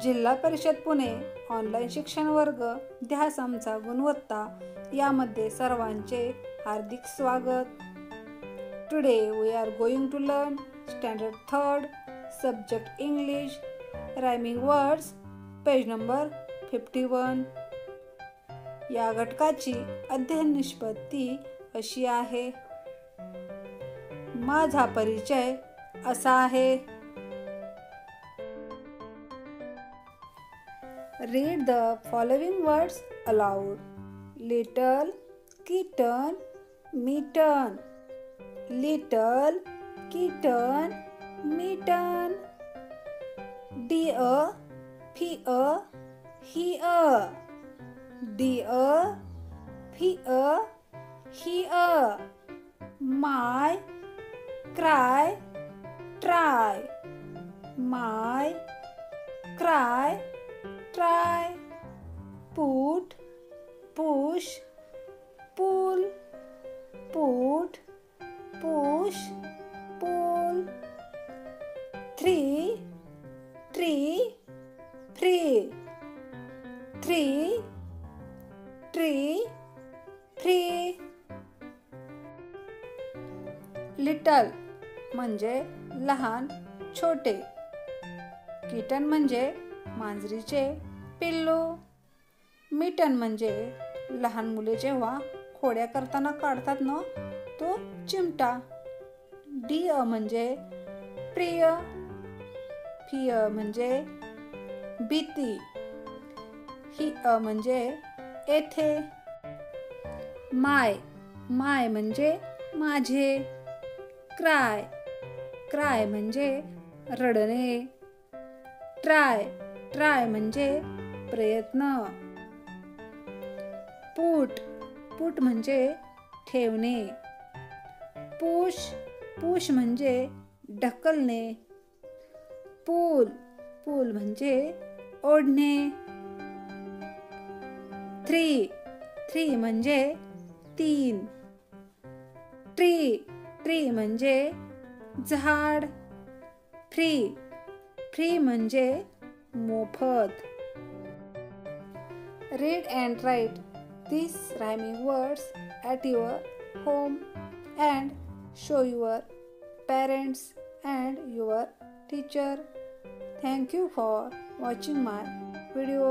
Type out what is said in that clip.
जिल्हा परिषद पुणे ऑनलाईन शिक्षण वर्ग ध्यास आमचा गुणवत्ता यामध्ये सर्वांचे हार्दिक स्वागत. Today we are going to learn standard 3 subject English rhyming words page number 51. या घटकाची अध्ययन निष्पत्ती अशी आहे. माझा परिचय असा आहे. Read the following words aloud. Little kitten, mitten. Little kitten, mitten. Deer, fear, here. Deer, fear, here. My, cry, try. My, cry, try. Put, push, pull. Put, push, pull. 3, tree, free. 3, tree, free. Little म्हणजे लहान छोटे. Kitten म्हणजे मांजरीचे पिल्लू. Mitten म्हणजे लहान मुले जेव्हा खोड्या करताना काढतात ना तो चिमटा. डिअर म्हणजे प्रिय. फिअर म्हणजे भीती. हिअर म्हणजे येथे. माय म्हणजे माझे. क्राय म्हणजे रडणे. ट्राय म्हणजे प्रयत्न. पुट म्हणजे ठेवणे. पुश म्हणजे ढकलणे. पूल म्हणजे ओढणे. 3 म्हणजे 3. ट्री म्हणजे झाड. फ्री म्हणजे मोफत. Read and write these rhyming words at your home and show your parents and your teacher. Thank you for watching my video.